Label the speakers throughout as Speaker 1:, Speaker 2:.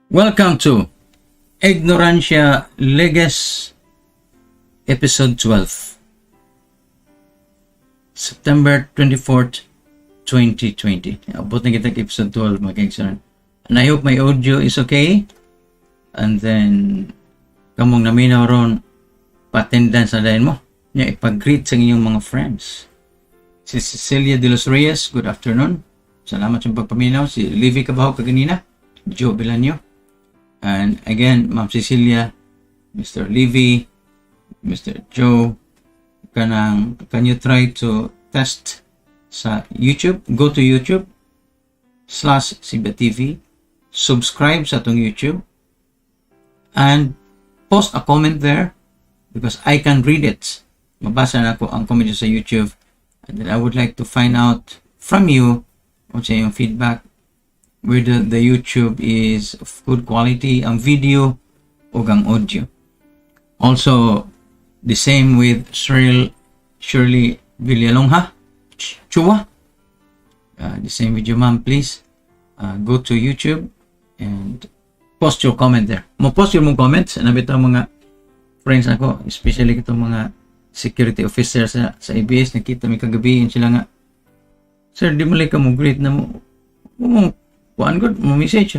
Speaker 1: Welcome to Ignorantia Legis, Episode 12, September 24th, 2020. Abot na kita Episode 12, mga kaigsaan. And I hope my audio is okay. And then, kamong naminaw ron, pa-attendance na dahil mo. Ipag-greet sa inyong mga friends. Si Cecilia de los Reyes, good afternoon. Salamat sa pagpaminaw. Si Livy Cabaho kaganina. Joe Belanyo. And again, Ma'am Cecilia, Mr. Livy, Mr. Joe, can you try to test sa YouTube? Go to YouTube/SibaTV, subscribe sa atong YouTube, and post a comment there because I can read it. Mabasa na ko ang comment sa YouTube, and then I would like to find out from you kung sa iyong feedback, whether the YouTube is of good quality, ang video o ang audio. Also, the same with Shirley Villalongha, Chua. The same with you, ma'am, please. Go to YouTube and post your comment there. Mo-post yung mga comments. Nabi ito mga friends ako, especially itong mga security officers sa ABS. Nakita may kagabi sila nga, sir, di mo like ka mo greet na mo kuan good mo message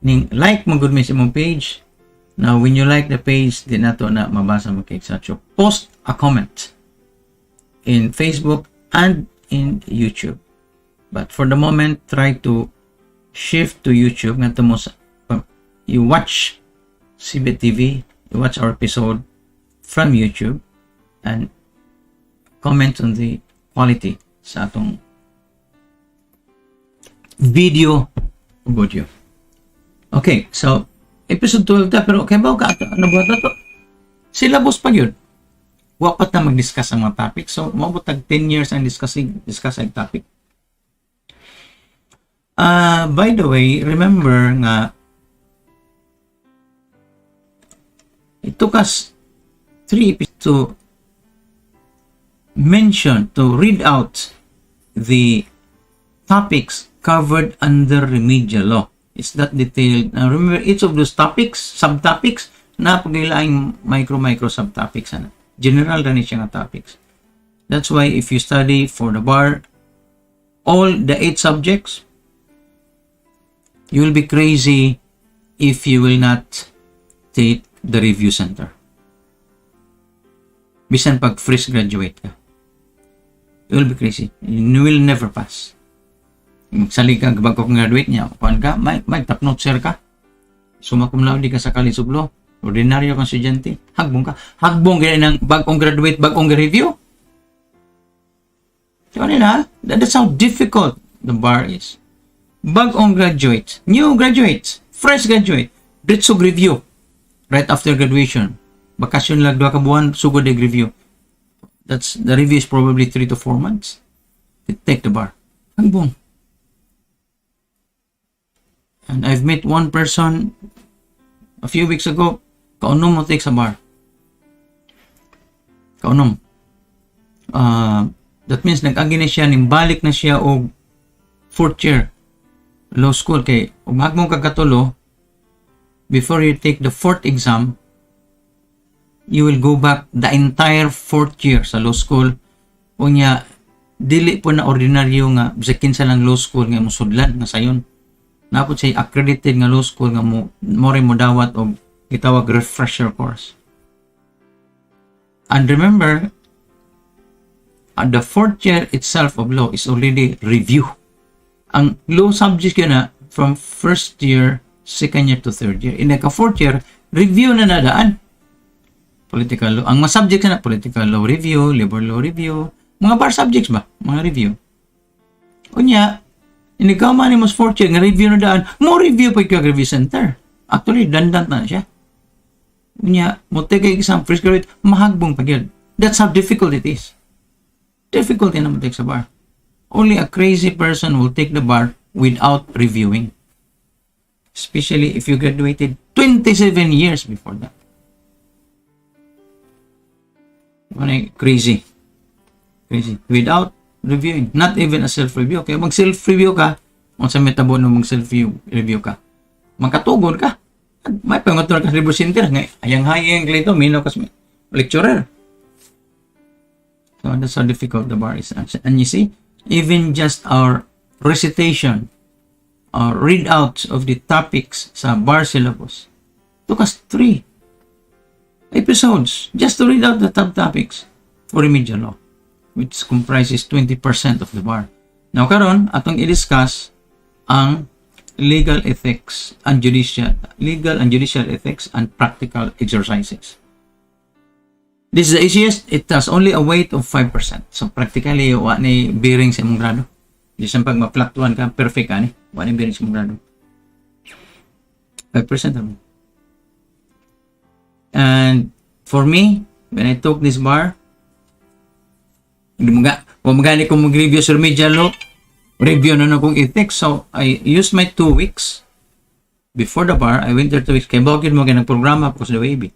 Speaker 1: ning like mo good message mo page. Now when you like the page, di nato na mabasa mo kay sa post a comment in Facebook and in YouTube. But for the moment, try to shift to YouTube nga mo you watch CBTV, you watch our episode from YouTube and comment on the quality sa atong video. Good you. Okay, so episode 12 ta, pero kay ba ka nabuhat na to? Syllabus pa yun. Wapat na mag-discuss ang mga topic. So, mabutag 10 years ang discuss ang topic. By the way, remember nga it took us 3 episodes to read out the topics covered under remedial law. It's that detailed. Now remember, each of those topics, subtopics, na pagkailaing micro subtopics. General na siya nga topics. That's why if you study for the bar, all the 8 subjects, you will be crazy if you will not take the review center. Bisan pag fresh graduate ka, you will be crazy. You will never pass. Magsalig ka bago kang graduate niya, kuhan ka, may top note sir ka. Summa cum laude ka sa College of Law, ordinaryo kang estudyante, hagbong ka. Hagbong ganyan ng bagong graduate, bagong review. So, nila, that's how difficult the bar is. Bagong graduates, new graduates, fresh graduate, dito review right after graduation. Bakasyon lang 2 ka buwan, sugod the review. The review is probably 3 to 4 months. They take the bar. Hagbong. And I've met one person a few weeks ago, kaunom mo take sa bar. Kaunom. That means nag-agi na siya, nimbalik na siya og 4th year law school. Kay umag mo kagatulo, before you take the 4th exam, you will go back the entire 4th year sa law school. Unya, dili po na ordinaryo nga, bisakin sa lang law school nga musudlan nga sayon. Napot siya accredited nga law school nga mo rin mo dawat o gitawag refresher course. And remember, the 4th year itself of law is already review. Ang law subjects yun na from 1st year, 2nd year to 3rd year. In the 4th year, review na nadaan. Political law. Ang mga subjects na political law review, labor law review, mga bar subjects ba? Mga review. Unya, inigaw man ni mas 4th year, nga review na daan, mo review pa yung review center. Actually, dandant na siya. Unya, mo take exam, fresh graduate, mahagbong pa yun. That's how difficult it is. Difficult na mo take sa bar. Only a crazy person will take the bar without reviewing. Especially if you graduated 27 years before that. Crazy. Crazy. Without reviewing. Not even a self-review. Okay, mag self-review ka, kung sa metabo no mag self-review ka, magkatugon ka. May pangatulog ka sa libre center. Hayang-hayang klito, minaw ka sa lecturer. So that's how difficult the bar is. And you see, even just our recitation, our readouts of the topics sa bar syllabus took us 3 episodes just to read out the top topics for remedial law, which comprises 20% of the bar. Now karon atong i-discuss ang legal and judicial ethics and practical exercises. This is the easiest. It has only a weight of 5%. So practically wa ni bearing sa imong grado. Di sa pag ma-fluctuan ka, perfect ka ni. Wa ni bearing sa imong grado. 5% naman. And for me, when I took this bar, magani kong mag-review sa remedial law, review na kong ethics. So I used my 2 weeks before the bar. I went there 2 weeks. Kaya bakit mo ganang programa ko sa WAB.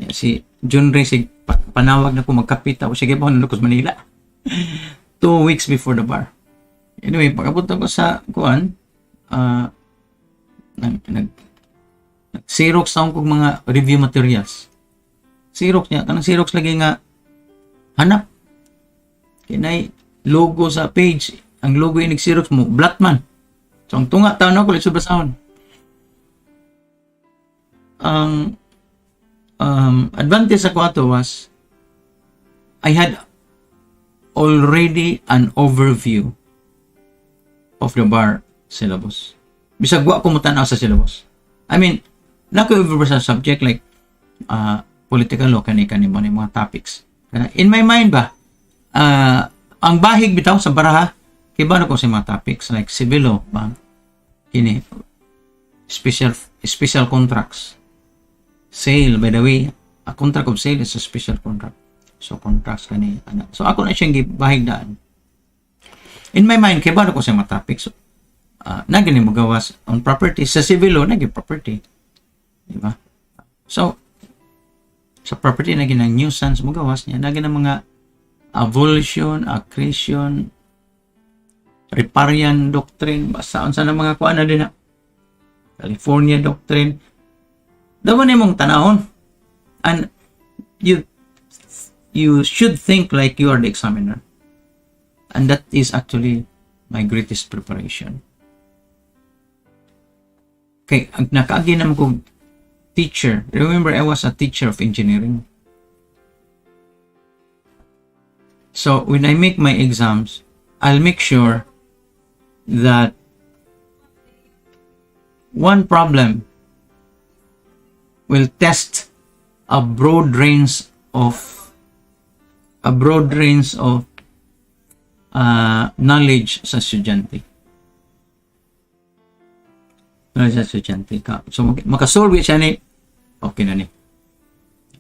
Speaker 1: Si John Ray, panawag na ko magkapit ako. Sige pa ako nalukos Manila. 2 weeks before the bar. Anyway, pagkapunta ko sa kuan, Xerox taong kong mga review materials. Xerox niya. Kanang Xerox lagi nga hanap. Kinay logo sa page. Ang logo yung Xerox mo, Blackman. So, ang tunga, taon ako, lisod basahon. Ang advantage ako ato was I had already an overview of the bar syllabus. Bisag wa ko mo tanaw sa syllabus. I mean, nako-over sa subject like political law kani mo ni mga topics. In my mind ba, ang bahig bitaw sa baraha kay ba ko sa mga topics like civil law ba, kini special contracts. Sale, by the way, a contract of sale is a special contract. So, contracts kani. So, ako na siyang bahigdaan. In my mind, kaya ba ko sa mga topics? So, nagani mo gawas on property. Sa civil law, naging property. Diba? So, sa property, naging ang nuisance mo gawas niya. Naging ang mga avulsion, accretion, riparian doctrine, basta saan mga kuan na din na. California doctrine. Dawa na mong tanahon. And you should think like you are the examiner. And that is actually my greatest preparation. Okay, ang nakaagi naman kong teacher. Remember, I was a teacher of engineering. So, when I make my exams, I'll make sure that one problem will test a broad range of knowledge sa estudyante. So makasolve siya ni, okay na ni.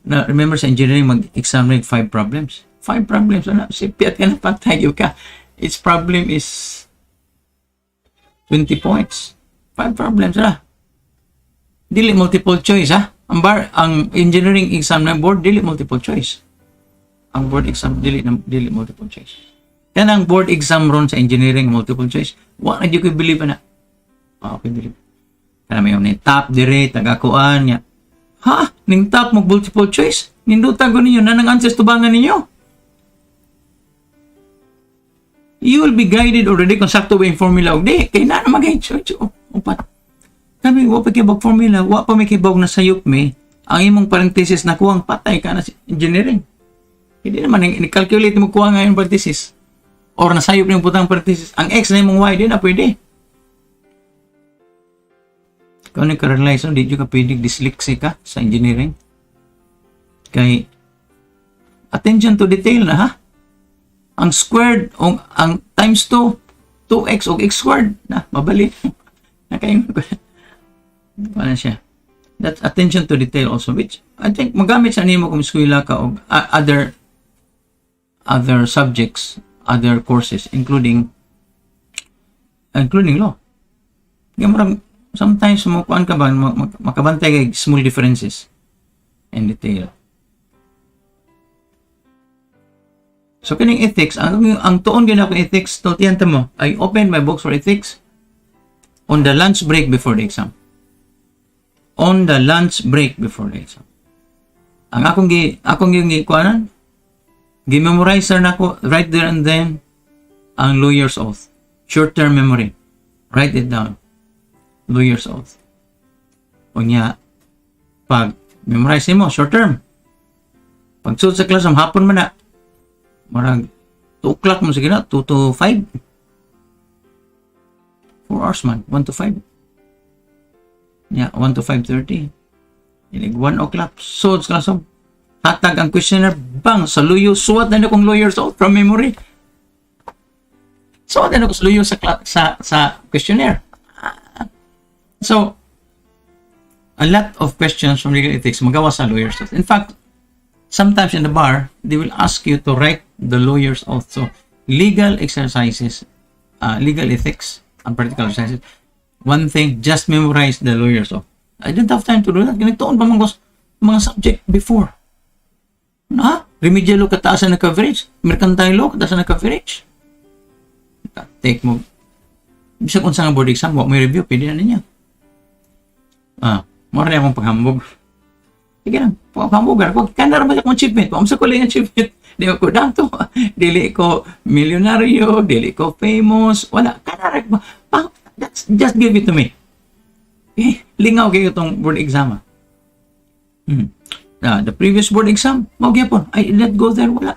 Speaker 1: Now, remember sa engineering, mag-exam rin 5 problems. 5 problems. Sipiat ka na patayo ka. Its problem is 20 points. 5 problems na. Dili multiple choice, ha? Ang engineering exam ng board, dili multiple choice. Ang board exam, dili multiple choice. Yan ang board exam ron sa engineering, multiple choice. Wala na di ko believe na. Okay, believe. Kaya may yung top, dire, tagakuan niya. Ha? Ning top mo multiple choice? Nindutan ko ninyo na nang answers tubangan ninyo. You will be guided already kung sakto ba yung formula o di. Kaya na mag-guide. Upat. Kami, wapa kibag formula, wapa may kibag na sayop me, ang imong parenthesis na kuwang patay ka na si engineering. Hindi naman, i-calculate mo kuwang nga yung parenthesis. Or nasayop na yung putang parenthesis. Ang x na yung y, di na pwede. Kung nagka-realize, di ka pwede dyslexic ka sa engineering. Kay, attention to detail na, ha? Ang squared, ang times 2, 2x o x squared, na, mabalik. Nakain ko. Ano siya? That's attention to detail also, which I think magamit sa nimo kung eskwela ka o other subjects, other courses, including law. Sometimes kuan ka ba makabantay kay small differences in detail. So kining ethics, ang tuon gyud ako ethics, tultihan ta mo. I opened my books for ethics on the lunch break before the exam. On the lunch break before the exam. Ang akong kuanan, gi-memorize na ako right there and then ang lawyer's oath. Short-term memory. Write it down. Lawyer's oath. Unya, pag memorize mo, short-term. Pag suot sa class, hapon man na, marag 2 o'clock mo sige na, 2 to 5. 4 hours man, 1 to 5. Yeah, 1 to 5:30. Ilig 1 o'clock. So, hatag ang questionnaire, bang, sa luyo, suwat na akong lawyer's oath from memory. Suwat na ako sa luyo sa questionnaire. So, a lot of questions from legal ethics magawa sa lawyer's oath. In fact, sometimes in the bar, they will ask you to write the lawyer's oath. So, legal exercises, legal ethics, and practical exercises. One thing, just memorize the lawyer's oath. I didn't have time to do that. Ginagtuon pa mga subject before. Na? Remedial law, kataasan na coverage. Mercantile law, kataasan na coverage. Take mo. Bisa kung saan board exam, may review, pwede na niya. Mora na akong paghambog. Sige lang, paghambogar. Kanda naman akong achievement. Pamsa ko lang achievement. Di ko dato. Dili ko milyonaryo. Dili ko famous. Wala. Kanda rin. Just give it to me. Okay? Lingaw kayo itong board exam. The previous board exam, magyapon. I let go there. Wala.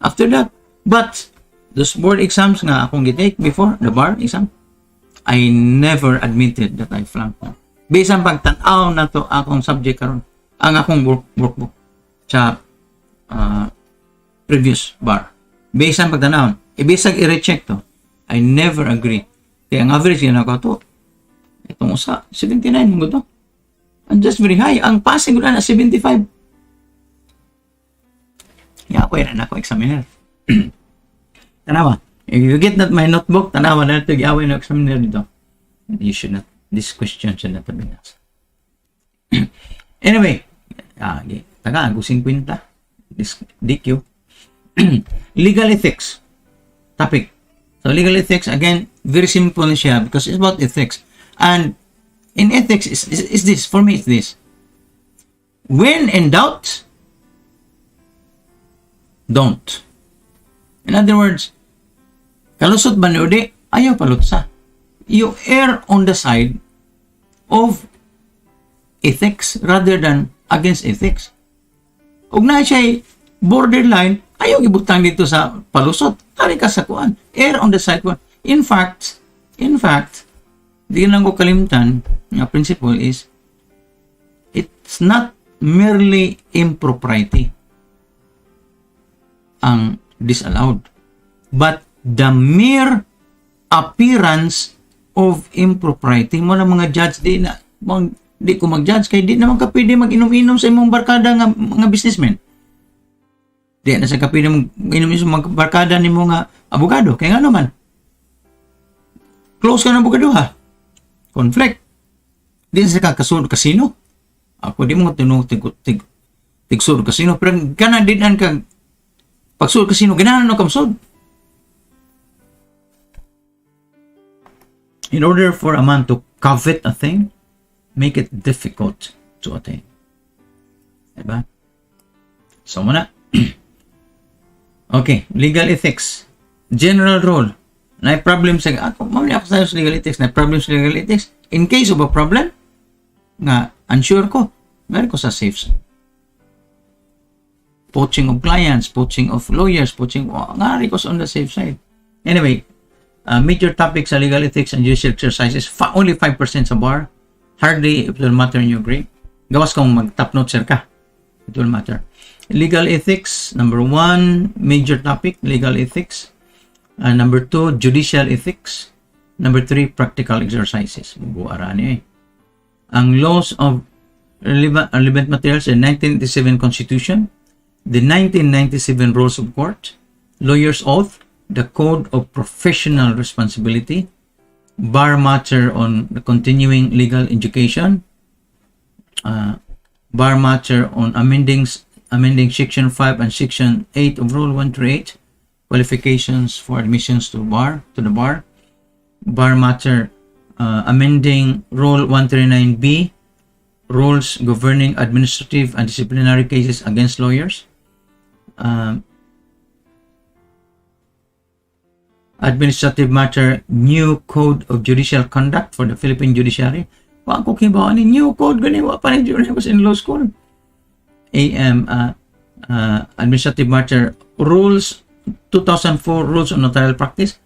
Speaker 1: After that. But, those board exams nga akong gitake before, the bar exam, I never admitted that I flunked them. Based on pagtanaw na to akong subject karon, ang akong workbook sa previous bar. Based on pagtanaw, based on i-recheck to, I never agree. Kaya ang average yun ako to, itong usa, 79 mo to. And just very high. Ang passing ko na 75. Kaya ako yan ako examiner. Tanawa. If you get that my notebook, tanawa na ito, i-away na examiner dito. You should not, this question should not have been asked. Anyway, taga, gusing kwinta. DQ. Legal ethics. Topic. So, legal ethics, again, very simple siya because it's about ethics. And in ethics, is this, for me, it's this. When in doubt, don't. In other words, kalusot ba ni Udi? Ayaw palutsa. You err on the side of ethics rather than against ethics. Ug na siya borderline, ayaw gibutang dito sa palusot. Tari ka sa kuan. Err on the side kuan. In fact, di lang ko kalimtan, nga principle is, It's not merely impropriety ang disallowed, but the mere appearance of impropriety. Mo na mga judge di ko mag-judge kay di naman ka pwede mag-inom-inom sa imong barkada nga mga businessmen. Di na sa ka pwede mag-inom sa mga barkada ni mga abogado. Kaya nga naman, close ka ng abogado ha. Conflict. Di na sa ka kasunod kasino. Ako di mo tinong tigsud kasino. Pero gana din ang kag pagsud kasino, ganahan no kamsud. In order for a man to covet a thing, make it difficult to attain. Diba? So, muna. Okay, legal ethics. General rule. Na problem sa ako, mamaya ako sa legal ethics, na problem sa legal ethics. In case of a problem, nga unsure ko, meron ko sa safe side. Poaching of clients, poaching of lawyers, ngari ko sa on the safe side. Anyway, major topics sa legal ethics and judicial exercises, only 5% sa bar. Hardly it will matter in your grade. Gawas kung mag-top note sir ka. It will matter. Legal ethics, number 1, major topic, legal ethics. Number 2, judicial ethics. Number 3, practical exercises. Buara niya eh. Ang laws of relevant materials in 1987 Constitution, the 1997 Rules of Court, Lawyer's Oath, the Code of Professional Responsibility, bar matter on the continuing legal education, bar matter on amending Section 5 and Section 8 of Rule 138, qualifications for admissions to the bar, bar matter amending Rule 139B, rules governing administrative and disciplinary cases against lawyers, administrative matter, new code of judicial conduct for the Philippine judiciary. Wa ko kibaw ni new code gani wa pa ni was in law school. Administrative matter, rules 2004 rules on notarial practice.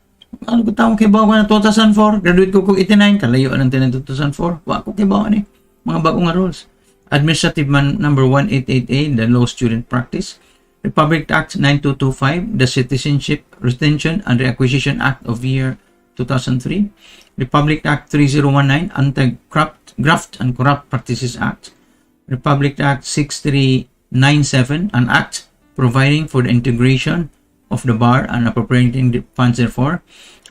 Speaker 1: Ano ko tawag kibaw na 2004, graduate ko 89, kalayo ang 2004. Wa ko kibaw ni mga bagong rules. Administrative number 188A, the law student practice. Republic Act 9225, the Citizenship, Retention and Reacquisition Act of year 2003. Republic Act 3019, Anti-Graft and Corrupt Practices Act. Republic Act 6397, an act providing for the integration of the bar and appropriating the funds therefore.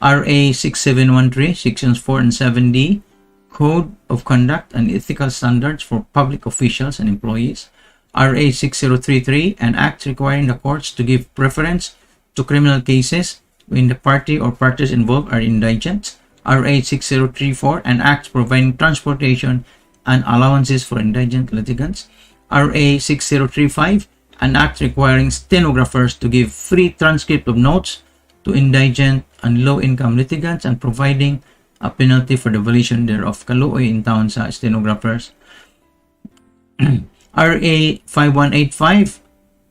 Speaker 1: RA 6713, Sections 4 and 7D, Code of Conduct and Ethical Standards for Public Officials and Employees. RA 6033, an act requiring the courts to give preference to criminal cases when the party or parties involved are indigent. RA 6034, an act providing transportation and allowances for indigent litigants. RA 6035, an act requiring stenographers to give free transcript of notes to indigent and low-income litigants and providing a penalty for the violation thereof. Kaluoy in town sa stenographers. RA 5185,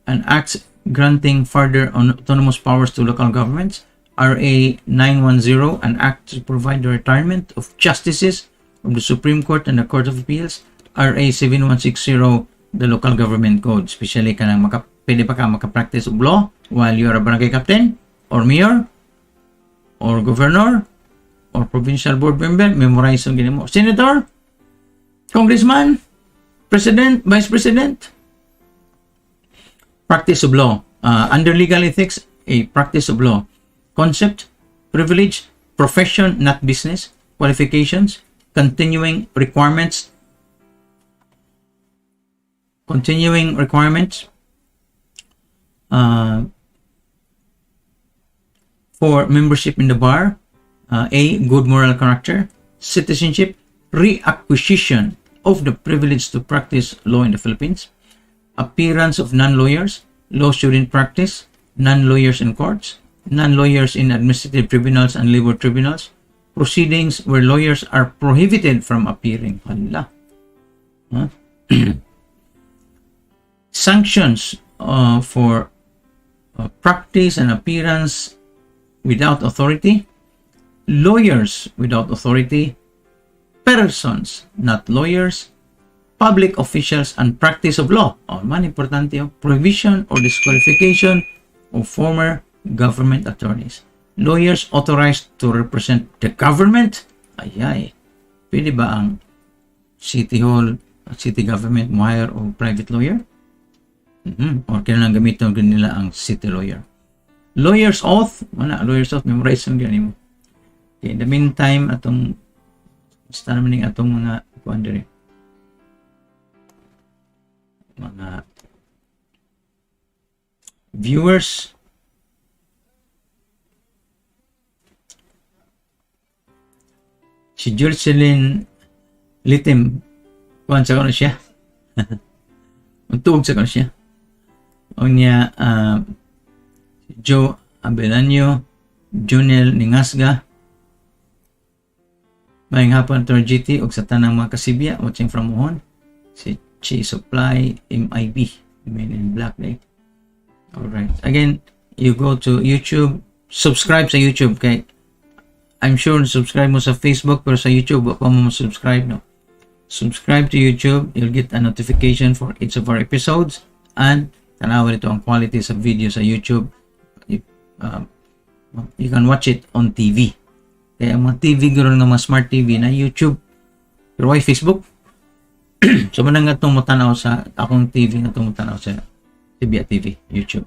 Speaker 1: an act granting further autonomous powers to local governments. RA 910, an act to provide the retirement of justices of the Supreme Court and the Court of Appeals. RA 7160, the local government code, especially kanang pwede pa ka makapractice of law while you are a barangay captain or mayor or governor or provincial board member. Memorize ang ginimo. Senator, congressman, president, vice president. Practice of law. Under legal ethics, a practice of law. Concept, privilege, profession, not business. Qualifications, continuing requirements. For membership in the bar. A, good moral character. Citizenship, reacquisition of the privilege to practice law in the Philippines. Appearance of non-lawyers, law student practice, non-lawyers in courts, non-lawyers in administrative tribunals and labor tribunals, proceedings where lawyers are prohibited from appearing. Hala. Huh? Sanctions for practice and appearance without authority, lawyers without authority, persons, not lawyers, public officials and practice of law. Man, importante yung prohibition or disqualification of former government attorneys. Lawyers authorized to represent the government. Pwede ba ang city hall, city government hire o private lawyer? Or kailangan gamitin nila ang city lawyer. Lawyer's oath. Lawyer's oath. Memorize ang ganyan mo. Okay, in the meantime, atong basta naman yung atong mga mga viewers. Si Jocelyn Litim, kuhan sa kano siya. Untug sa kano siya. O niya, Joe Abelanyo, Junel Ningasga, mayang hapon to GT o sa tanang mga kasibya, watching from Mohon, si Chi Supply MIB, Men in Black Day. Alright. Again, you go to YouTube, subscribe sa YouTube kay I'm sure subscribe mo sa Facebook pero sa YouTube wag pa mo subscribe, no? Subscribe to YouTube, you'll get a notification for each of our episodes and tanawan ito ang quality sa video sa YouTube. You can watch it on TV. Kaya ang mga TV ganoon nga mga smart TV na YouTube pero why Facebook? So manang atong mutanaw sa akong TV nga atong mutanaw sa TV, YouTube.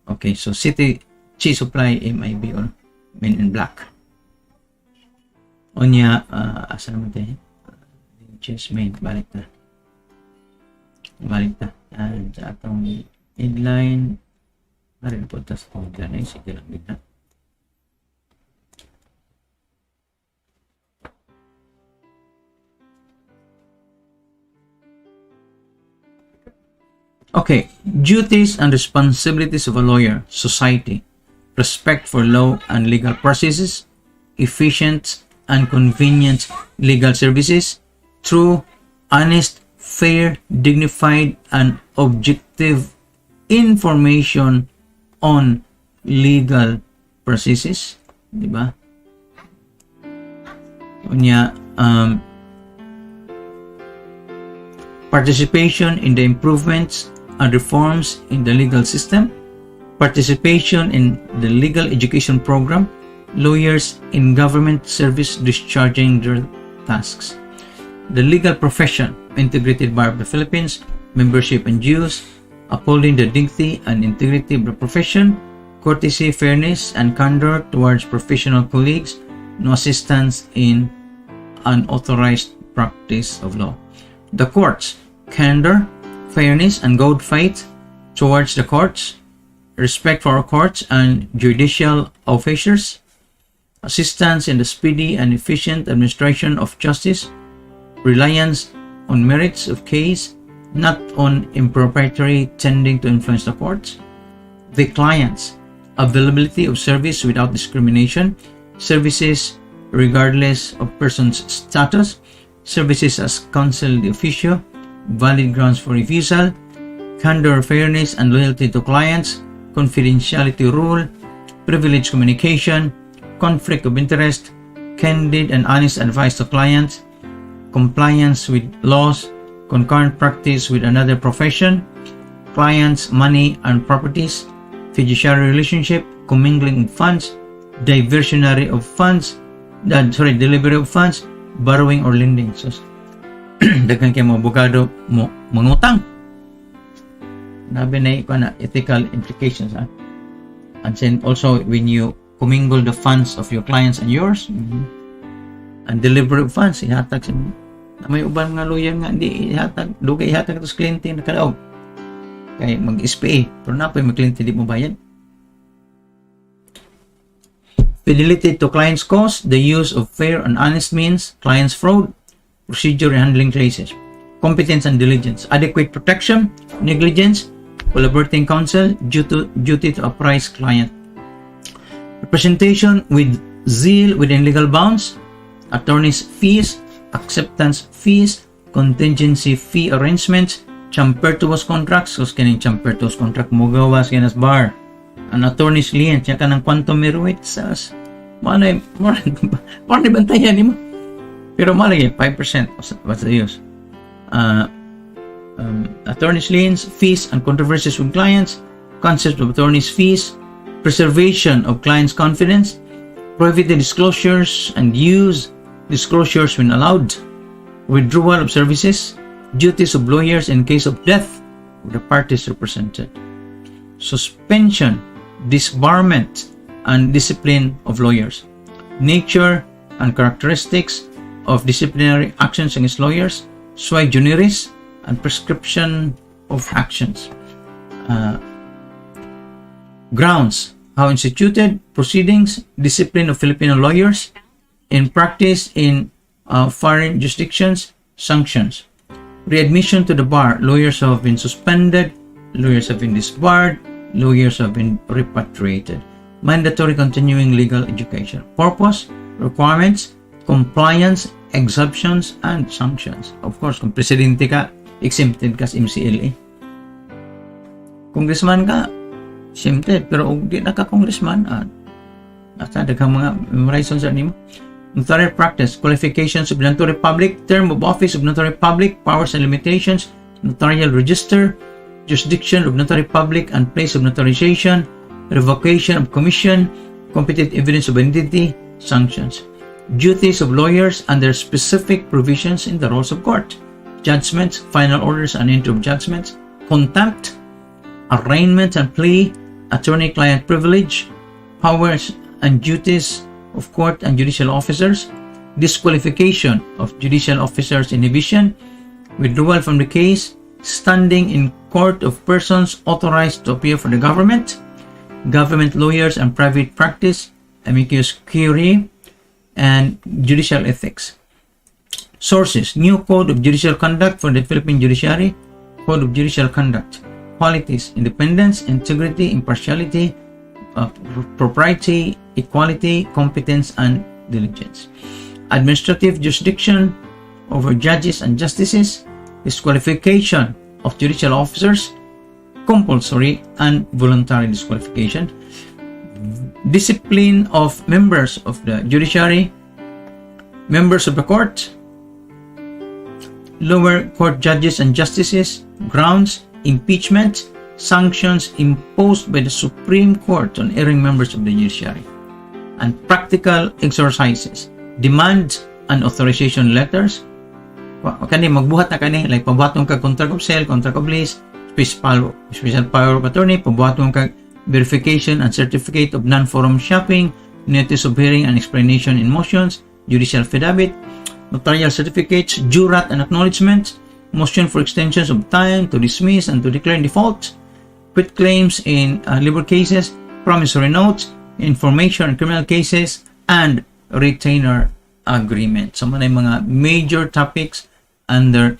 Speaker 1: Okay, so City Chi Supply MIB or Men in Black. Onya, asa naman tayo? Just main, balik na. And sa atong inline, marin po tas kung dyan ay sige lang din na. Okay, duties and responsibilities of a lawyer, society, respect for law and legal processes, efficient and convenient legal services, true, honest, fair, dignified, and objective information on legal processes, di ba? Unya, participation in the improvements and reforms in the legal system, participation in the legal education program, lawyers in government service discharging their tasks, the legal profession, Integrated Bar of the Philippines, membership and dues, upholding the dignity and integrity of the profession, courtesy, fairness, and candor towards professional colleagues, no assistance in unauthorized practice of law. The courts, candor, fairness, and good faith towards the courts, respect for our courts and judicial officers, assistance in the speedy and efficient administration of justice, reliance on merits of case, not on impropriety tending to influence the courts, the clients, availability of service without discrimination, services regardless of person's status, services as counsel de officio, valid grounds for refusal, candor, fairness, and loyalty to clients, confidentiality rule, privileged communication, conflict of interest, candid and honest advice to clients, compliance with laws, concurrent practice with another profession, clients' money and properties, fiduciary relationship, commingling of funds, diversionary of funds, delivery of funds, borrowing or lending. So, daghan kay mga abogado mo mangutang. Nabi na iko na ethical implications, ha? And then also when you commingle the funds of your clients and yours, and delivery of funds, ihatag sa na may uban mga lawyer nga hindi ihatag, dugay ihatag ito sa kliyente na kalaog. Kaya mag-SPA, pero na po yung kliyente di mo bayad. Fidelity to client's cause, the use of fair and honest means, client's fraud, procedure in handling cases, competence and diligence, adequate protection, negligence, collaborating counsel, duty to apprise client, representation with zeal within legal bounds, attorney's fees, acceptance fees, contingency fee arrangements, champertuous contracts, so kining champertuous contract mo gawas kinas bar, an attorney's lien, siya ka ng quantum meruit sas, mana bantayan mo. Pero malagi 5% basta use. attorney's liens, fees and controversies with clients, concept of attorney's fees, preservation of client's confidence, prohibited disclosures and use disclosures when allowed, withdrawal of services, duties of lawyers in case of death of the parties represented, suspension, disbarment, and discipline of lawyers, nature and characteristics of disciplinary actions against lawyers, sui generis, and prescription of actions. Grounds, how instituted, proceedings, discipline of Filipino lawyers, in practice in foreign jurisdictions, sanctions. Readmission to the bar, lawyers have been suspended, lawyers have been disbarred, lawyers have been repatriated. Mandatory continuing legal education. Purpose, requirements, compliance, exemptions, and sanctions. Of course, kung presidente ka, exempted ka sa MCLA. Congressman ka, exempted. Pero kung di na ka congressman, nasa daghang mga memorization sa nimo. Notarial practice, qualifications of notary public, term of office of notary public, powers and limitations, notarial register, jurisdiction of notary public and place of notarization, revocation of commission, competent evidence of identity, sanctions. Duties of lawyers and their specific provisions in the rules of court, judgments, final orders and entry of judgments, contempt, arraignment and plea, attorney-client privilege, powers and duties of court and judicial officers, disqualification of judicial officers' inhibition, withdrawal from the case, standing in court of persons authorized to appear for the government, government lawyers and private practice, amicus curiae, and judicial ethics. Sources, new Code of Judicial Conduct for the Philippine Judiciary, Code of Judicial Conduct. Qualities, independence, integrity, impartiality, propriety, equality, competence, and diligence. Administrative jurisdiction over judges and justices, disqualification of judicial officers, compulsory and voluntary disqualification, discipline of members of the judiciary, members of the court, lower court judges and justices, grounds, impeachment, sanctions imposed by the Supreme Court on erring members of the judiciary, and practical exercises, demand and authorization letters. Kani magbuhat na kani, like pabuhaton kag contract of sale, contract of lease, special power of attorney, pabuhaton kag verification and certificate of non-forum shopping, notice of hearing and explanation in motions, judicial affidavit, notarial certificates, jurat and acknowledgement, motion for extensions of time to dismiss and to declare in default, quit claims in labor cases, promissory notes, information in criminal cases, and retainer agreement. So, mga major topics under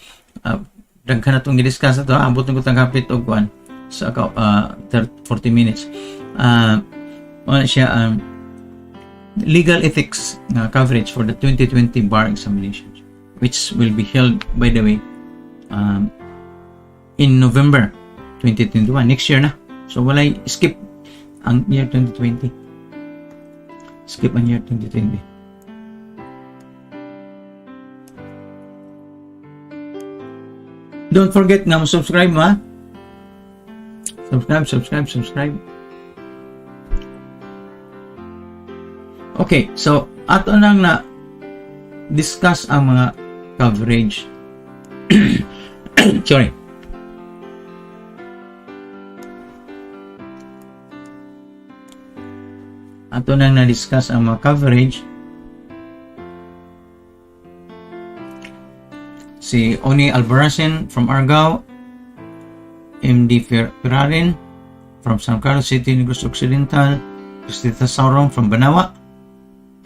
Speaker 1: daghan na itong i-discuss na ito. Abot na ko tanggapit o kuhan sa 40 minutes. Siya legal ethics coverage for the 2020 bar examinations, which will be held, by the way, in November 2021, next year na. So walay skip ang year 2020. Skip ang year 2020. Don't forget na subscribe mo, ha? Subscribe. Okay, so ato nang na discuss ang mga coverage. Sorry. Ato nang na-discuss ang mga coverage. Si Oni Albarazin from Argao, MD Ferrarin from San Carlos City, Negros Occidental, Cristita Saurong from Banawa,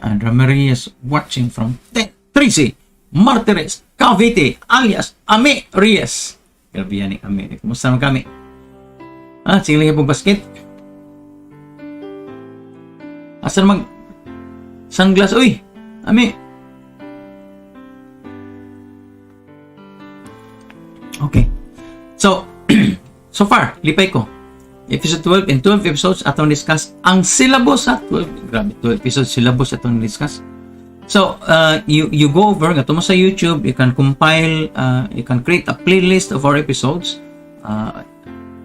Speaker 1: and Ramirez watching from Tracy Martires, Cavite, alias Ame Reyes. Grabe yan ni Ame. Kumusta naman kami? Sige lang po basket. Asa mag sunglass? Uy, Ame. Okay. So, so far, lipay ko. Episode 12 and 12 episodes atong discuss ang syllabus sa 12. Grabe, 12 episodes syllabus atong discuss. So, you go over, gato mo sa YouTube, you can compile, you can create a playlist of our episodes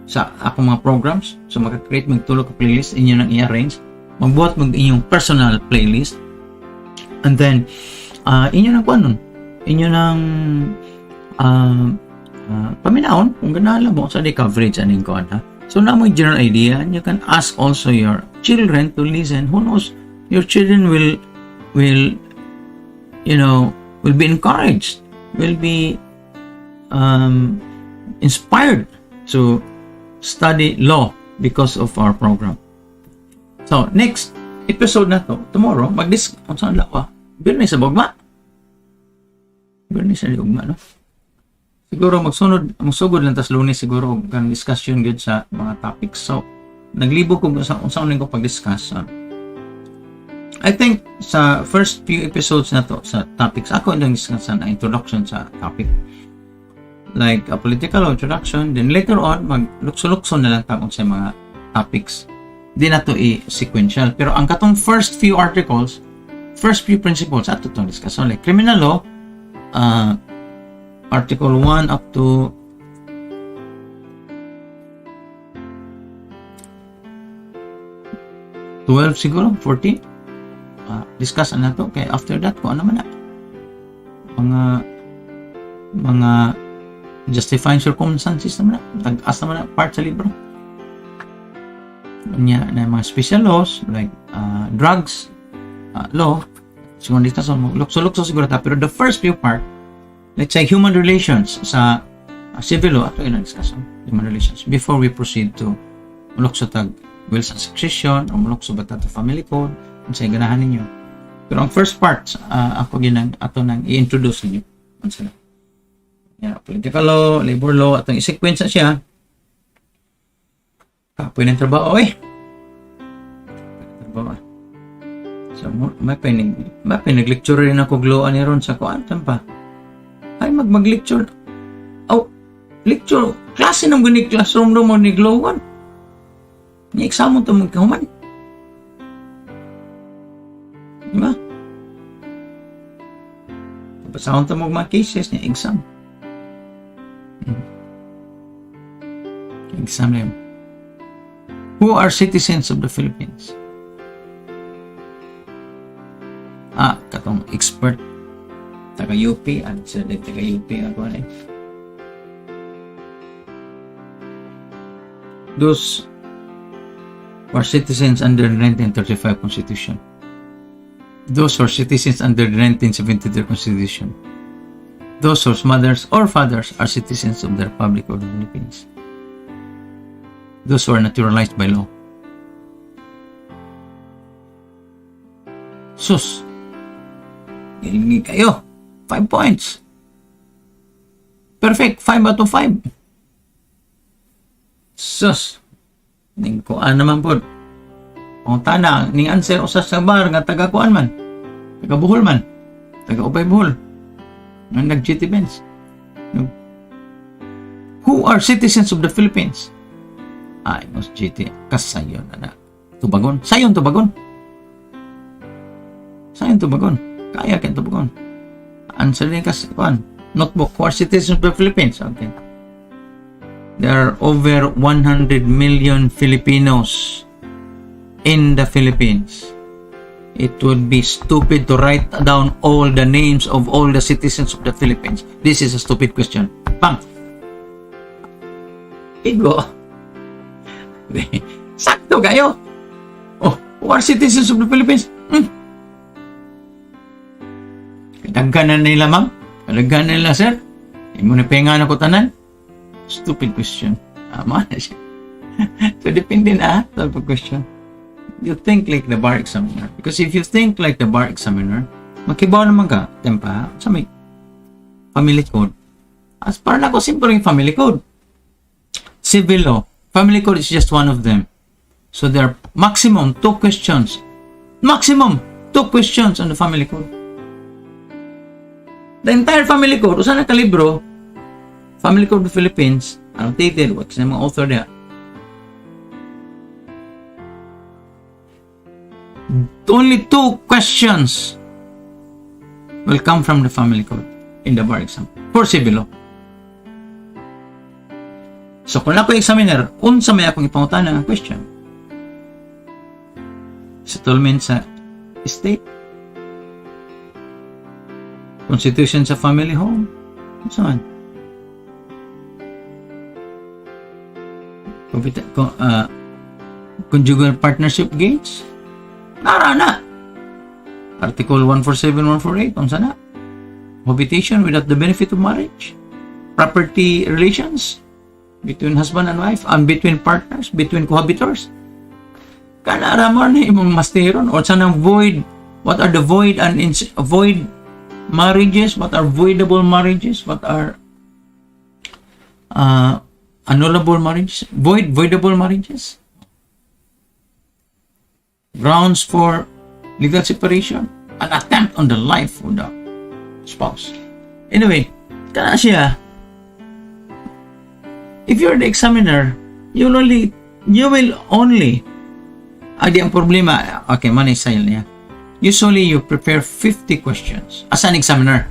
Speaker 1: sa akong mga programs. So, maka-create magtulog ka playlist, inyo nang i-arrange. Magbuhat mag inyong personal playlist. And then, inyo nang kuan nun. Inyo nang paminaon, kung ganala mo, sa di coverage, aning kuan ha. So, na mo general idea, and you can ask also your children to listen. Who knows, your children will be encouraged, will be inspired to study law because of our program. So, next episode na to, tomorrow, mag-discuss sa lawa. Birni sa bugma. Birni sa bugma, no? Siguro magsugod lang tas Lunes siguro kang discussion gyud sa mga topics. So, naglibog ko sa unsang ko pag-discuss. I think sa first few episodes na to sa topics, ako lang discuss na introduction sa topic. Like a political introduction, then later on, maglukso-lukso na lang tagong sa mga topics. Di na to sequential. Pero ang katong first few articles, first few principles, ato itong discussion. Like criminal law, Article 1 up to (12) siguro, 14. Discuss na to. Kaya after that, kung ano man na. Mga justifying circumstances naman na. Tag-as naman na part sa libro. Na mga special laws, like drugs, law. Siguro discuss mo. Lukso-lukso siguro ta. Pero the first few part, let's say human relations sa civil law, ato yung discussion, human relations, before we proceed to mulukso tag wills and succession, o mulukso ba to family code, kung sa'yo ganahan ninyo. Pero ang first part, ako ato nang i-introduce ninyo. Political law, labor law, atong i-sequence siya. Kapoy ng trabaho, trabaho. So, may pinag-lecture rin ako gluan ni Ron sa kuantan pa. Ay, mag-lecture. Lecture. Klase ng gani classroom mo ni Glowan. Ni exam mo ito magkahuman. Diba? Pasahon ito mga cases ni exam. Exam na yun. Who are citizens of the Philippines? Katong expert taga-UP, answer din taga-UP ako na eh. Those who are citizens under the 1935 Constitution. Those who are citizens under the 1973 Constitution. Those whose mothers or fathers are citizens of the Republic of the Philippines. Those who are naturalized by law. Sus! Galing kayo! 5 points. Perfect. 5 out of 5. Sus. Ning kuan naman po. Kung tana, ning answer usas sa bar nga taga-kuan man. Taga-Bohol man. Taga-Ubay Bohol. Nga nag-GT Benz. Who are citizens of the Philippines? Ay, mas GT. Kasayon na. Tubagon. Sayon tubagon. Sayon tubagon. Kaya kayo tubagon. Answer din kasi kuan. Notebook. Who are citizens of the Philippines? Okay. There are over 100 million Filipinos in the Philippines. It would be stupid to write down all the names of all the citizens of the Philippines. This is a stupid question. Pang! Igo! Sakto kayo! Oh, who are citizens of the Philippines? Kadaghan na nila, ma'am? Kadaghan na nila, sir? Imo na penga na ko tanan? Stupid question. Ama na siya. So, depende na sa question. You think like the bar examiner. Because if you think like the bar examiner, makibaw naman ka, tempa, sa may family code. As para na ko, simple yung family code. Civil law. Family code is just one of them. So, there are maximum 2 questions. Maximum 2 questions on the family code. The entire family code, usan na kalibro, Family Code of the Philippines, annotated, what's the mga author there? Only 2 questions will come from the family code in the bar exam for civil law. So kung ako examiner, unsa may akong ipangutana nga question? Settlement sa estate, constitution sa family home, saan? Conjugal partnership gains, narana. Article 147, 148, unsa na? Cohabitation without the benefit of marriage, property relations between husband and wife, and between partners, between cohabitors. Kana ramon na imong masteron or sa nang void, what are the void and void marriages, what are voidable marriages, what are annullable marriages, voidable marriages, grounds for legal separation, an attempt on the life of the spouse. Anyway, kana siya, if you're the examiner, you will only ang problema, okay, manisayal niya. Usually, you prepare 50 questions as an examiner.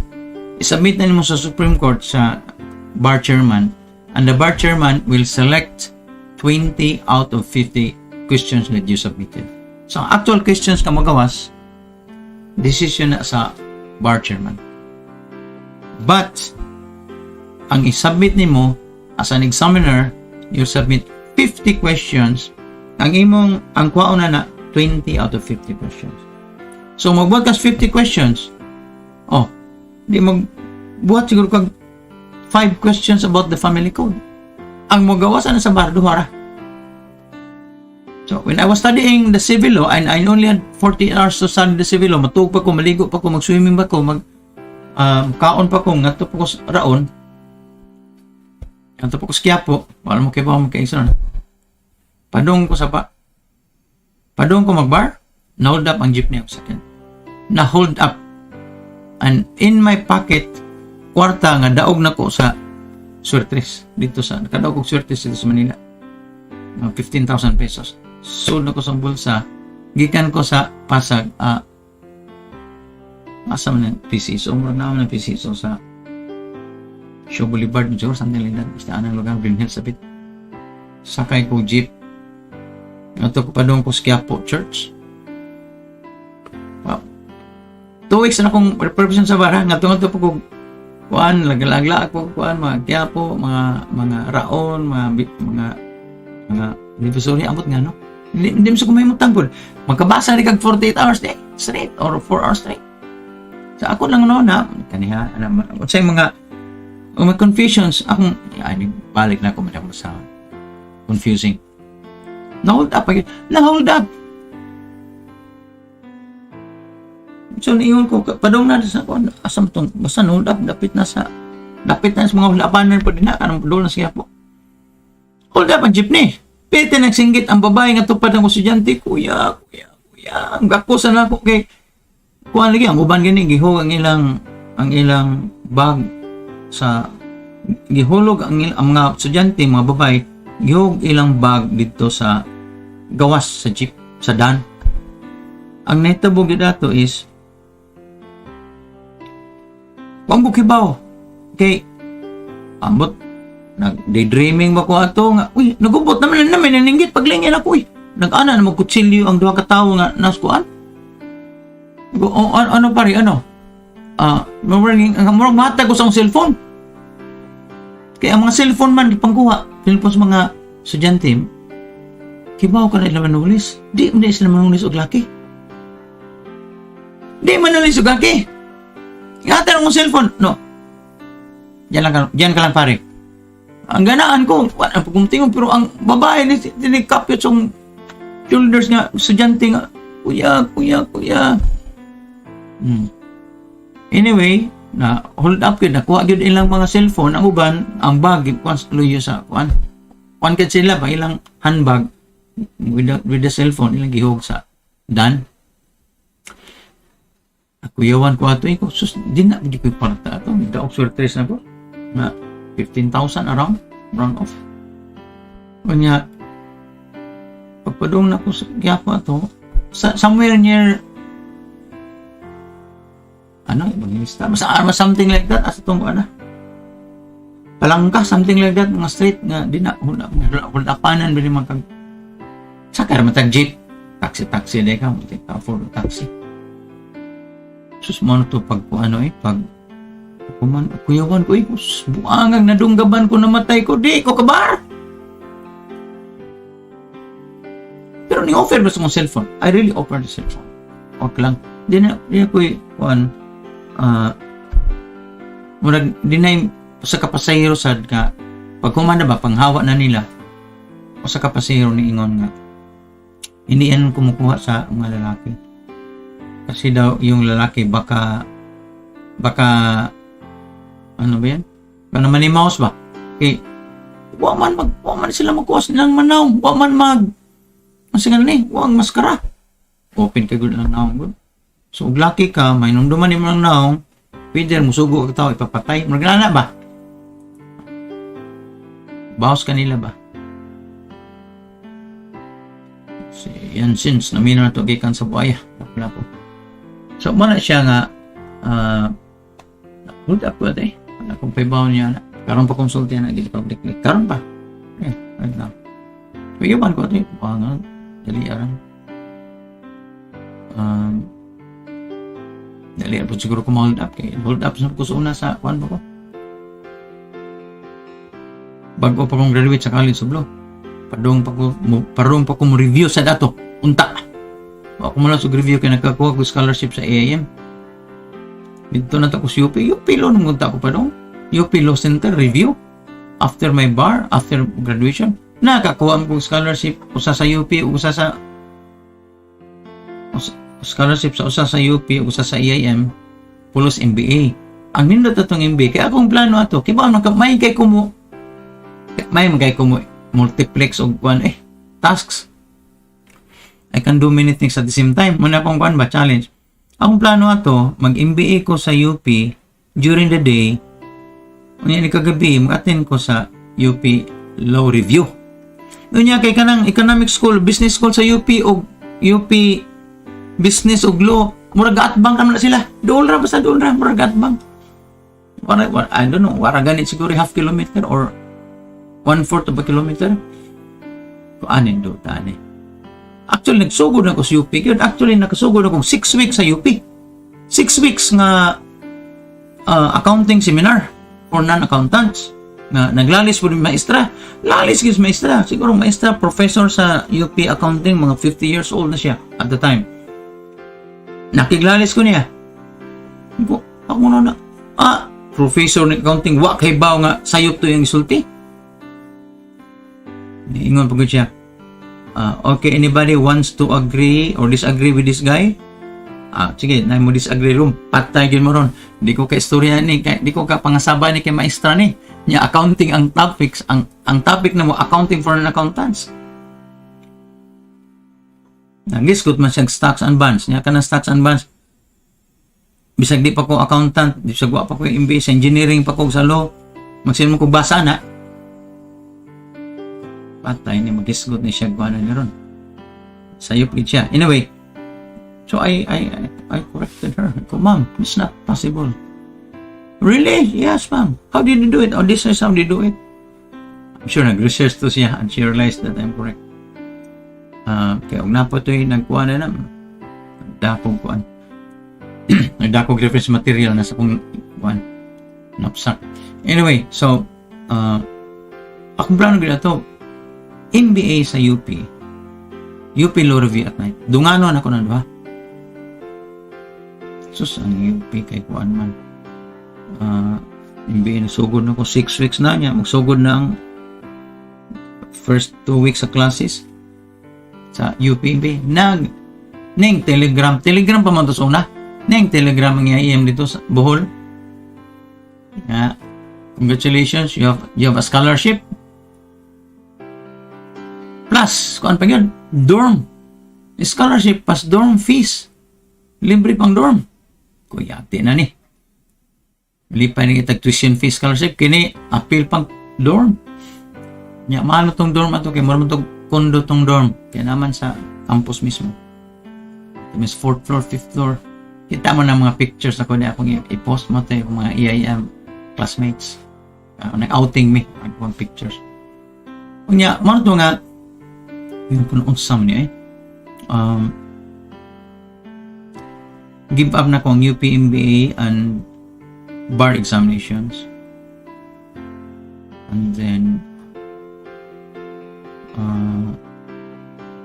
Speaker 1: I-submit na mo sa Supreme Court sa bar chairman, and the bar chairman will select 20 out of 50 questions that you submitted. So, actual questions ka magawas, decision na sa bar chairman. But, ang i-submit ni mo as an examiner, you submit 50 questions. Ang kwaon na 20 out of 50 questions. So, magbuhat ka 50 questions. Oh, di magbuhat siguro kag 5 questions about the family code. Ang magawa sana sa bar, duhara. So, when I was studying the civil law, and I only had 40 hours to study the civil law, matug pa ko, maligo pa ko, mag-swimming pa ko, kaon pa ko, ngadto pa ko sa raon, ngadto pa ko sa Quiapo, wala mo kayo ba magkaisa na. Padung ko mag-bar, na-hold up ang jeepney ako sa akin. Na-hold up. And in my pocket, kwarta nga daog na ko sa Suertres. Dito sa, nakadaog ko Suertres dito sa Manila. 15,000 pesos. Sold na ko sa bulsa. Gikan ko sa Pasag. Asa man ng PCSO. Mura na ako ng PCSO sa Show Boulevard. Siguro, something like that. Basta anang lugar, Green Hills a bit. Sakay ko jeep. Ito ko pa doon ko sa Quiapo Church. Wow. 2 weeks na akong represent sa bara. Nga po ko kuan, lagla ako kuan, mga Quiapo, mga raon, mga divisory, amot nga, no? Hindi mo sa kumahimutang po. Magkabasa rin kag 48 hours straight or 4 hours straight. Sa ako lang noon, ha? Kaniha, sa mga confusions, akong, balik na ako sa confusing. Na-hold up again. Na-hold up. So, niiwan ko, padong na sa ako, asam itong, basta na-hold up, dapit na sa mga hulapanan po din na, kanang padol na siya po. Hold up ang jeepney. Pwede nagsinggit ang babae nga tupad ng estudyante, kuya, ang gakusan ako kay, kuhan lagi, ang uban gani, gihog ang ilang bag sa, gihulog ang mga estudyante, mga babae, gihog ilang bag dito sa gawas sa jeep, sa dan. Ang naitabo dato is wang bukibaw kay ambot nag-daydreaming ba ko ato nga uy nagubot naman naninggit paglingin ako uy nag-ana na magkutsilyo ang duha ka tawo nga naskuan ano pare murag matag ko sa cellphone kaya ang mga cellphone man pangkuha cellphone sa mga estudyante kibaw ka na ila manulis di sila manulis og laki di manulis og laki ingatan mo cellphone no diyan ka lang pare ang ganaan ko wala pagkumtingon pero ang babae ni tinikapyot sa shoulders nga estudyante nga kuya anyway na hold up yun nakuha yun ilang mga cellphone ang uban ang bag luyo sa kuan kad sila ba ilang handbag with the cellphone ilang gihog sa dan kuyawan ko ato ko sus di na di ko parta ato daog Suertres na ko na 15,000 around off kanya pagpadong na ko sa Quiapo ato somewhere near evangelista. Mas something like that, as itong palangka, something like that, mga street, nga, di na, hulapanan, bili mga sakar, matag jeep, taxi, de ka, afford taxi. Sus, mo to, pag kuyawan ko, buangang nadunggaban ko, namatay ko, di ko kabar. Pero ni-offer ba sa mong cellphone? I really offer the cellphone. Okay lang. Di na ko di na sa kapasahero sad ka, pag kumanda ba, panghawa na nila, o sa kapasahero ni ingon nga, hindi yan kumukuha sa mga lalaki. Kasi daw, yung lalaki baka, ano ba yan? Baka manimaos ba? Okay, huwag man sila magkuha ng manaw, huwag maskara. Open ka good lang naong good. So, ug laki ka, may nunduman ni mga naong, pwede musugo ka tao, ipapatay. Magana ba? Bawas kanila ba? So, yan since namino na ito gikan sa buaya. Wala po. So, muna siya nga, hold up ko ito kung paibaw niya na. Karoon pa konsulti na, hindi publicly. Karoon pa. Right now. Pag-iwan ko ito dali arang. Dali po siguro ko ma-hold up. Hold up sa ko sa una sa kuhan ba ko. Bago pa kong graduate sa college sa Blue. Parong pa ko mo-review sa dato. Unta. Ako mo lang sa review kaya nagkakuha ko scholarship sa AIM. Dito na ako sa UP. UP Law nung unta ko pa doon. UP Law Center review. After my bar, after graduation. Nakakuha ko scholarship. Usa sa UP, usa sa scholarship sa usa sa UP, usa sa AIM, pulos MBA. Ang nindot atong MBA, kaya akong plano ato, kiba may kay kumo multiplex og tasks. I can do many things at the same time. Muna akong ba challenge. Akong plano ato, mag-MBA ko sa UP during the day. Unya ni kagabi, mag-attend ko sa UP Law Review. Unya kay kanang economic school, business school sa UP o UP business o law, murag atbang naman na sila. Doon ra, murag atbang. I don't know, wara ganit siguro half kilometer or 1/4 of a kilometer. Kuanin do tani. Actually, nagsugod na ko sa UP. Actually, nakasugod akong 6 weeks sa UP. 6 weeks nga accounting seminar for non-accountants. Naglalis po rin maestra. Lalis gis maestra. Siguro maestra, professor sa UP accounting, mga 50 years old na siya at the time. Nakiglalis ko niya. Ako na professor ng accounting, wak kay baw nga sayop to yung isulti. Ingon pagod siya. Okay, anybody wants to agree or disagree with this guy? Sige, na mo disagree room. Patay gyud mo ron. Di ko ka istorya ni, di ko ka pangasaba ni kay maestra ni. Nya accounting ang topics, ang topic na mo accounting for an accountants. Nagisgot man siyang stocks and bonds. Nya kanang stocks and bonds. Bisag di pa ko accountant, bisag wa pa ko MBA sa engineering pa ko sa law. Magsin mo ko basa na. Patay ni magisgot ni siya kuana ni ron. Sayop gid siya. Anyway, so I corrected her. Ko, ma'am, it's not possible. Really? Yes, ma'am. How did you do it? Oh, this is how they do it. I'm sure nag-research to siya and she realized that I'm correct. Kaya huwag na po ito yung nagkuha na naman. Nagdakog kuhan. Nagdakog reference material na sa kong kuhan. Napsak. Anyway, so, akong plano gina ito, MBA sa UP. UP Law Review at night. Dunganon ako na doha. Sus, ang UP kay kuhan man. MBA nasugod na ko 6 weeks na niya. Magsugod na ang first 2 weeks sa classes sa UPB. Ning telegram pa man to sa una. Ning telegram ang IAM dito sa Bohol. Congratulations, you have a scholarship. Plus, kuan pa yun? Dorm. Scholarship plus dorm fees. Libre pang dorm. Kuyate na ni. Lipay ni itag tuition fees scholarship. Kini, appeal pang dorm. Nya, mahal tong dorm ato. Kaya maraming tong kondo tong dorm. Kaya naman sa campus mismo. Ito 4th floor, 5th floor. kita mo ng mga pictures ako na akong i-post mo tayo mga EIM classmates. Nag-outing me ang pictures. Unya, mo to nga yung kuno unsam niya give up na ko ang UP MBA and bar examinations. And then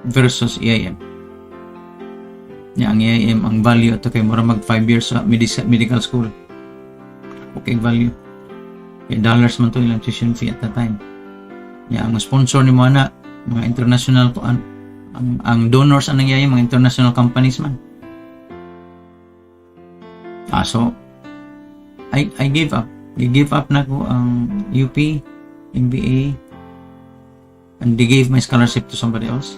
Speaker 1: versus EIM. Ang EIM, ang value ito kay mura mag 5 years sa medical school. Okay, value. Kaya dollars man to ilang tuition fee at the time. Ang sponsor ni mo na mga international to ang donors anang EIM, mga international companies man. So I gave up. I gave up na ko ang UP, MBA, and they gave my scholarship to somebody else.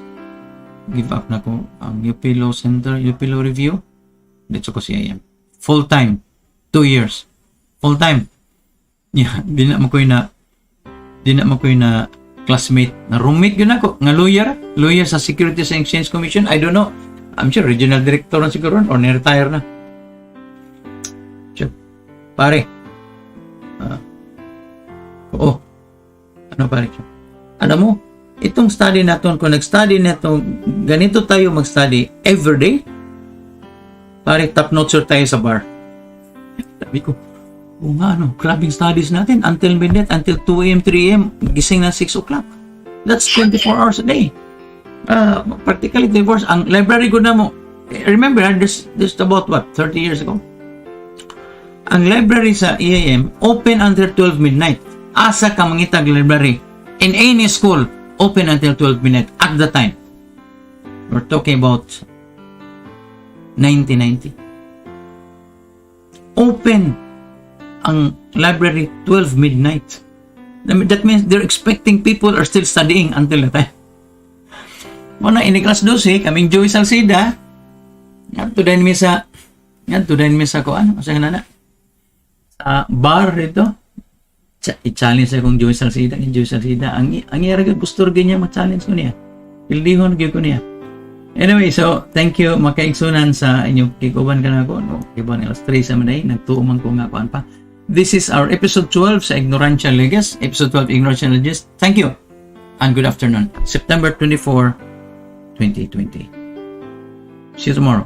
Speaker 1: Give up na ko ang UP Law Center, UP Law Review. Dito ko si IM. Full time. 2 years. Full time. Yeah, di na makoy na classmate. Na roommate yun ako. Nga lawyer sa Securities and Exchange Commission. I don't know. I'm sure regional director na siguro or na-retire na. Sure. Pare. Ano pare? Alam mo, itong study natin, kung nag-study natin, ganito tayo mag-study everyday, pare, top notcher tayo sa bar. Sabi ko, clubbing studies natin until midnight, until 2 a.m., 3 a.m., gising na 6 o'clock. That's 24 hours a day. Practically 24 hours. Ang library ko na mo, remember, this about what, 30 years ago? Ang library sa EIM, open until 12 midnight. Asa ka mangitag library in any school, open until 12 midnight at the time. We're talking about 1990. Open ang library 12 midnight. That means they're expecting people are still studying until that time. Muna, ini class 12, kaming Joey Salcida, ngadto din mi sa ko, sa kanana, sa bar dito, i-challenge akong Joey Salcida, ang iyaragag gusto rin niya ma-challenge ko niya. Pildihon ko niya. Anyway, so, thank you, makaigsunan sa inyong kikuban ka na ko, kikuban ilas 3 sa maday, nagtuuman ko nga kuan pa. This is our episode 12 sa Ignorantia Legis, episode 12, Ignorantia Legis. Thank you, and good afternoon. September 24, 2020. See you tomorrow.